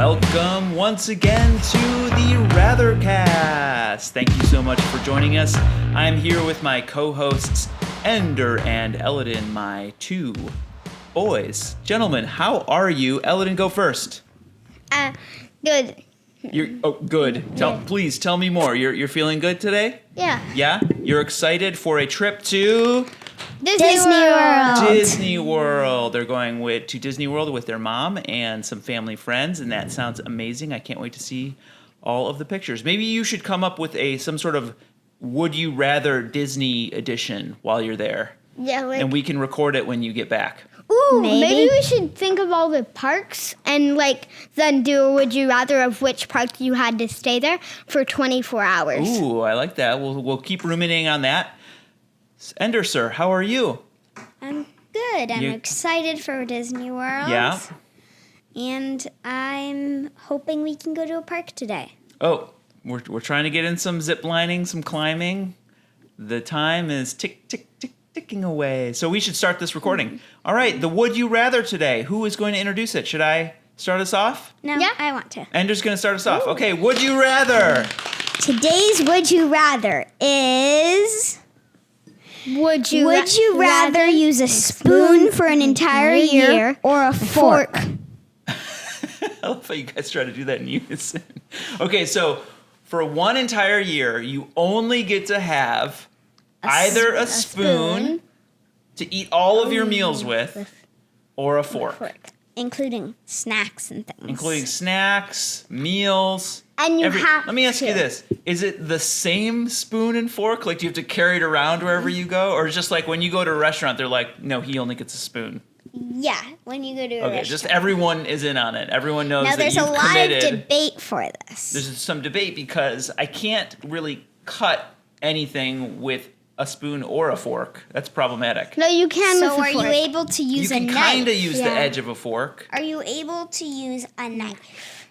Welcome once again to TheRathercast. Thank you so much for joining us. I'm here with my co-hosts, Ender and Eladin, my two boys. Gentlemen, how are you? Eladin, go first. Good. Good. Please tell me more. You're feeling good today? Yeah. Yeah? You're excited for a trip to Disney World. Disney World. They're going to Disney World with their mom and some family friends, and that sounds amazing. I can't wait to see all of the pictures. Maybe you should come up with some sort of Would You Rather Disney edition while you're there. Yeah, and we can record it when you get back. Ooh, maybe we should think of all the parks and then do a Would You Rather of which park you had to stay there for 24 hours. Ooh, I like that. We'll keep ruminating on that. Ender, sir, how are you? I'm good. I'm excited for Disney World. Yeah. And I'm hoping we can go to a park today. Oh, we're trying to get in some zip lining, some climbing. The time is ticking away. So we should start this recording. All right, the Would You Rather today. Who is going to introduce it? Should I start us off? No, Yeah. I want to. Ender's going to start us off. Okay, Would You Rather? Today's Would You Rather is... Would you rather use a spoon for an entire year or a fork? I love how you guys try to do that in unison. Okay, so for one entire year, you only get to have either a spoon to eat all of your meals with or a fork. Including snacks and things. Including snacks, meals. And you have Let me ask you this. Is it the same spoon and fork? Like, do you have to carry it around wherever you go? Or just like when you go to a restaurant, they're like, no, he only gets a spoon. Yeah, when you go to a restaurant. Just everyone is in on it. Everyone knows now, that you've committed. Now, there's a lot of debate for this. There's some debate because I can't really cut anything with a spoon or a fork. That's problematic. No, you can So with a are fork. you able to use a knife? You can kind of use the edge of a fork. Are you able to use a knife?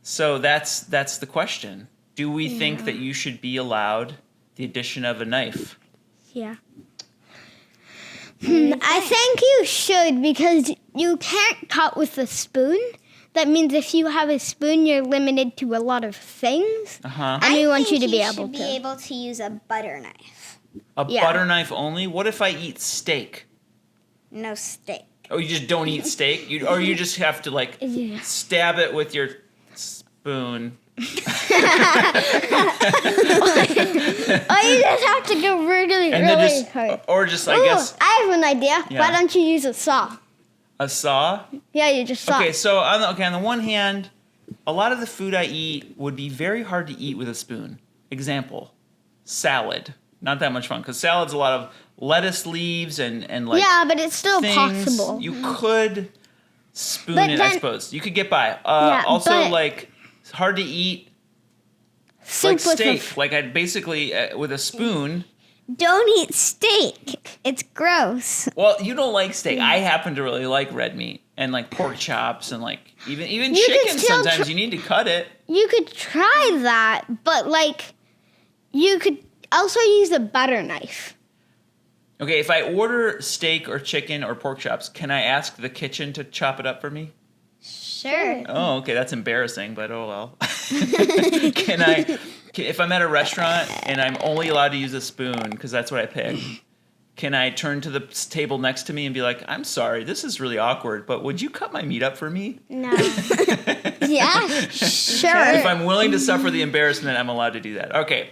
So that's the question. Do we think that you should be allowed the addition of a knife? Yeah. I think you should because you can't cut with a spoon. That means if you have a spoon, you're limited to a lot of things. Uh-huh. And we want you to be I able think to. you should be able to use a butter knife. Butter knife only? What if I eat steak? No steak. Oh, you just don't eat steak? Or you just have to stab it with your spoon. Oh, you just have to go really hard. Or just, I guess. I have an idea. Yeah. Why don't you use a saw? A saw? Yeah, you just saw. Okay, so on the one hand, a lot of the food I eat would be very hard to eat with a spoon. Example, salad. Not that much fun because salad's a lot of lettuce leaves and yeah, but it's still things. possible. You could spoon But it, then- I suppose. You could get by. but- It's hard to eat Soup like with steak. Like I'd basically with a spoon. Don't eat steak. It's gross. Well, you don't like steak. I happen to really like red meat and like pork chops and like even You could chicken. still Sometimes you need to cut it. You could try that, but you could also use a butter knife. Okay, if I order steak or chicken or pork chops, can I ask the kitchen to chop it up for me? Sure. Oh, okay, that's embarrassing, but oh well. If I'm at a restaurant and I'm only allowed to use a spoon because that's what I pick, can I turn to the table next to me and be like, I'm sorry, this is really awkward, but would you cut my meat up for me? No. Yeah, sure. If I'm willing to suffer the embarrassment, I'm allowed to do that. Okay,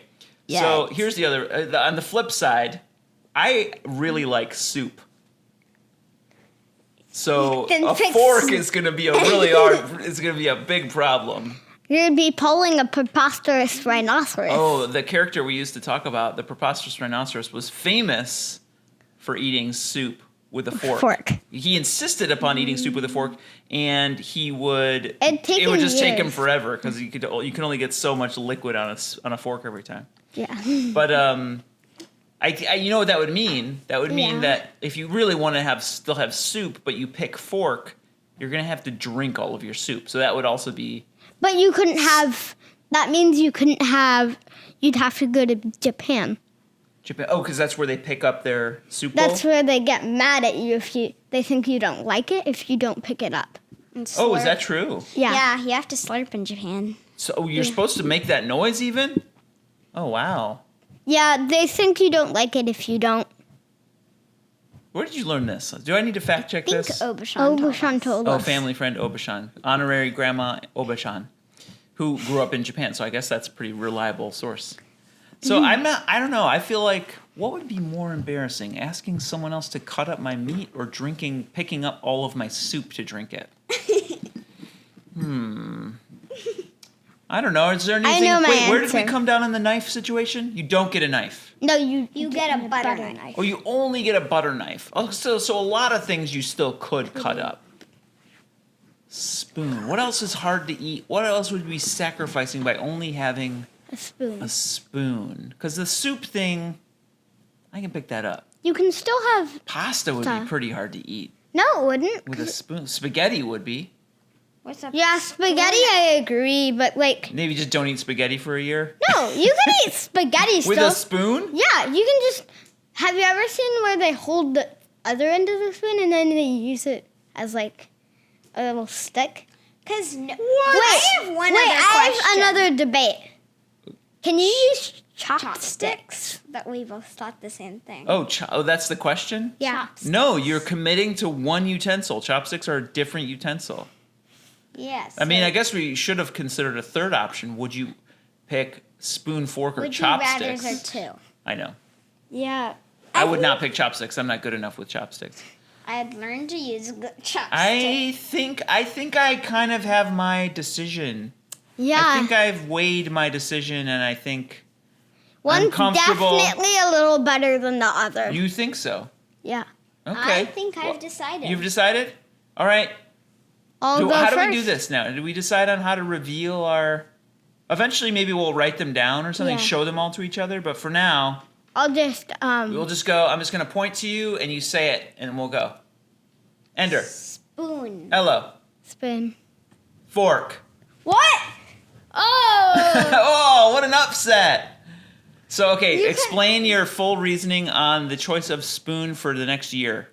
so here's the other, on the flip side, I really like soup. So a fork is going to be a big problem. You'd be pulling a preposterous rhinoceros. Oh, the character we used to talk about, the preposterous rhinoceros, was famous for eating soup with a fork. He insisted upon eating soup with a fork, and it would just take him forever because you can only get so much liquid on a fork every time. Yeah. But you know what that would mean? That would mean that if you really want to still have soup, but you pick fork, you're gonna have to drink all of your soup. So that would also be. But you couldn't have. That means you couldn't have. You'd have to go to Japan. Japan. Oh, because that's where they pick up their soup bowl? That's where they get mad at you if they think you don't like it if you don't pick it up. Oh, is that true? Yeah. Yeah, you have to slurp in Japan. So you're supposed to make that noise even? Oh, wow. Yeah, they think you don't like it if you don't. Where did you learn this? Do I need to fact check I think this? Obashan told Oh, us. family friend Obashan. Honorary grandma Obashan, who grew up in Japan. So I guess that's a pretty reliable source. So I don't know. I feel like, what would be more embarrassing? Asking someone else to cut up my meat or picking up all of my soup to drink it? I don't know. Is there anything? know my Where did we answer. come down on the knife situation? You don't get a knife. No, you get a butter knife. Oh, you only get a butter knife. Oh, so a lot of things you still could cut up. Spoon. What else is hard to eat? What else would we be sacrificing by only having a spoon. a spoon? Because the soup thing, I can pick that up. You can still have. Pasta would be pretty hard to eat No, it wouldn't. with a spoon. Spaghetti would be. What's up? Yeah, spaghetti. I agree, but like, Maybe just don't eat spaghetti for a year. no, you can eat spaghetti still. With a spoon? Yeah, you can just. Have you ever seen where they hold the other end of the spoon and then they use it as like a little stick? Because Wait, I have one wait, other I question. have another debate. Can you use chopsticks? Chopsticks. That we both thought the same thing. Oh, that's the question? Yeah. No, you're committing to one utensil. Chopsticks are a different utensil. Yes. I mean, I guess we should have considered a third option. Would you pick spoon, fork, or Would you chopsticks? rather too? I know. Yeah. I would not pick chopsticks. I'm not good enough with chopsticks. I had learned to use chopsticks. I think I kind of have my decision. Yeah. I think I've weighed my decision, and I think I'm One's comfortable. definitely a little better than the other. You think so? Yeah. Okay. I think I've decided. You've decided? All right. I'll go How first. do we do this now? Do we decide on how to reveal our... Eventually, maybe we'll write them down or something, Yeah. show them all to each other. But for now, I'll just we'll just go. I'm just going to point to you, and you say it, and we'll go. Ender. Spoon. Hello. spoon. Fork. What? Oh. Oh, what an upset. So, okay, You explain your full reasoning on the choice of spoon for the next year.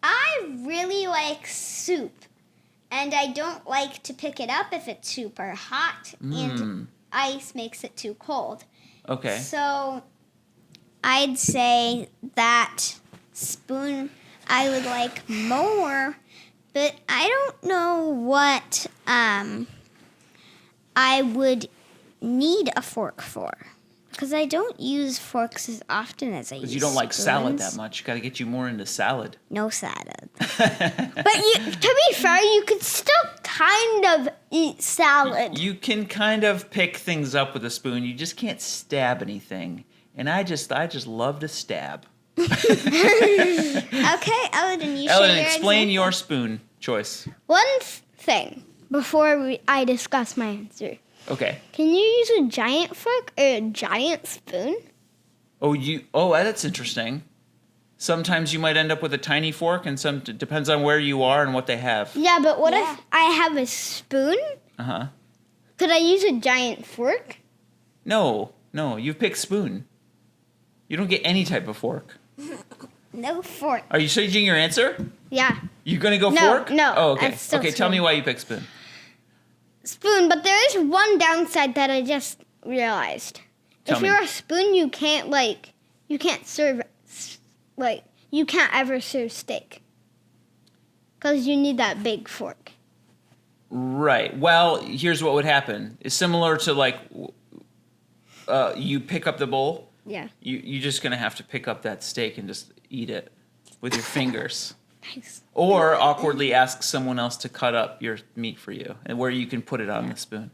I really like soup. And I don't like to pick it up if it's super hot and ice makes it too cold. Okay. So I'd say that spoon I would like more, but I don't know what I would need a fork for. Because I don't use forks as often as I use Because you don't like salad spoons. that much. Got to get you more into salad. No salad. But to be fair, you could still kind of eat salad. You can kind of pick things up with a spoon. You just can't stab anything. And I just love to stab. Okay, Eldon, you share Ellen, your explain example. your spoon choice. One thing before I discuss my answer. Okay. Can you use a giant fork or a giant spoon? Oh, that's interesting. Sometimes you might end up with a tiny fork, and depends on where you are and what they have. Yeah, but what Yeah. if I have a spoon? Uh-huh. Could I use a giant fork? No, you pick spoon. You don't get any type of fork. No fork. Are you changing your answer? Yeah, You gonna go No, fork? no, Oh, okay. that's still Okay, tell spoon. me why you pick spoon. spoon. But there is one downside that I just realized. Tell If me. you're a spoon, you can't serve, you can't ever serve steak. Because you need that big fork. Right. Well, here's what would happen. It's similar to you pick up the bowl. Yeah. You're just gonna have to pick up that steak and just eat it with your fingers, Nice. or awkwardly ask someone else to cut up your meat for you, and where you can put it on the spoon.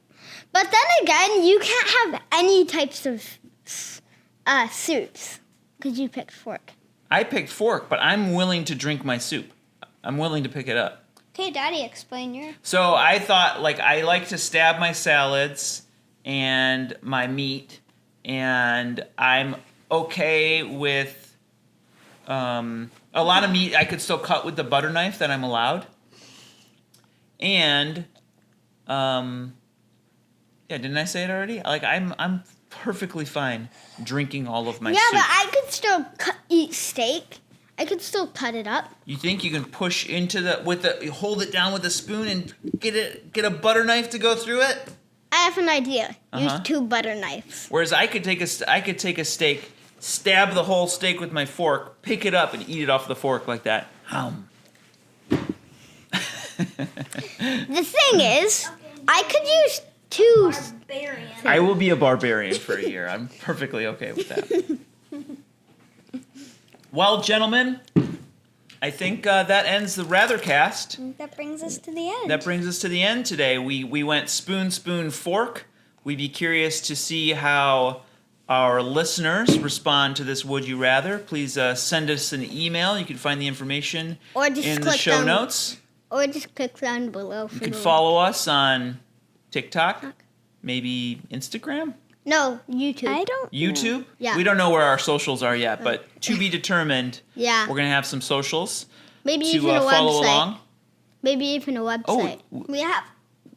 But then again, you can't have any types of soups. Because you picked fork. I picked fork, but I'm willing to drink my soup. I'm willing to pick it up. Okay, Daddy, explain your... So I thought, I like to stab my salads and my meat, and I'm okay with a lot of meat I could still cut with the butter knife that I'm allowed. And, yeah, didn't I say it already? I'm perfectly fine drinking all of my Yeah, soup. but I could still eat steak. I could still cut it up. You think you can push into hold it down with a spoon and get a butter knife to go through it? I have an idea. Use 2 butter knives. Whereas I could take a steak, stab the whole steak with my fork, pick it up, and eat it off the fork like that. The thing is, I could use 2. Barbarian. I will be a barbarian for a year. I'm perfectly okay with that. Well, gentlemen, I think that ends the Rathercast. That brings us to the end. That brings us to the end today. We went spoon, spoon, fork. We'd be curious to see how our listeners respond to this Would You Rather. Please send us an email. You can find the information in the show notes. Or just click down below. You can follow us on TikTok, maybe Instagram. No, YouTube. I don't. YouTube? know. Yeah. We don't know where our socials are yet, but to be determined. Yeah. We're going to have some socials Maybe to even a follow website. along. Maybe even a website. We have.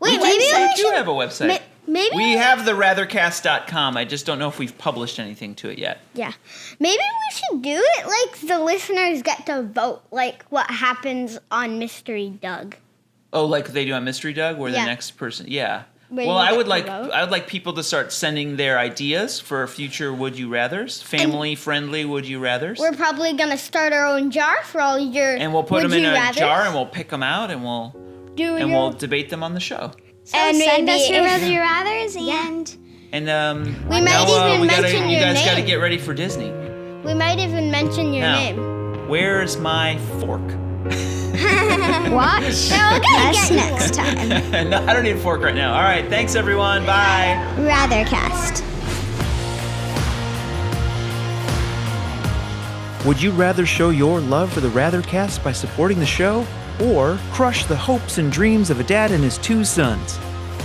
Wait, we maybe we do should have a website. Maybe We have TheRathercast.com. I just don't know if we've published anything to it yet. Yeah. Maybe we should do it like the listeners get to vote, like what happens on Mystery Doug. Oh, like they do on Mystery Doug, where Yeah. the next person. Yeah. Where Well, you I get would to like vote. people to start sending their ideas for future Would You Rathers, family friendly Would You Rathers, We're probably gonna start our own jar for all your. and we'll put Would them in You a Rathers. jar and we'll pick them out and we'll debate them on the show. So And send maybe us your if- Rather Your Rathers and. And We might even mention you your guys got to name. get ready for Disney. We might even mention your Now. name. Where's my fork? Watch us next time. No, I don't need a fork right now. All right, thanks everyone. Bye. Rathercast. Would you rather show your love for the Rathercast by supporting the show, or crush the hopes and dreams of a dad and his 2 sons?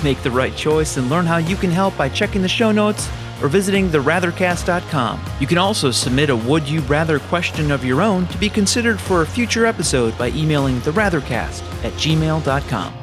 Make the right choice and learn how you can help by checking the show notes or visiting TheRathercast.com. You can also submit a Would You Rather question of your own to be considered for a future episode by emailing TheRathercast@gmail.com.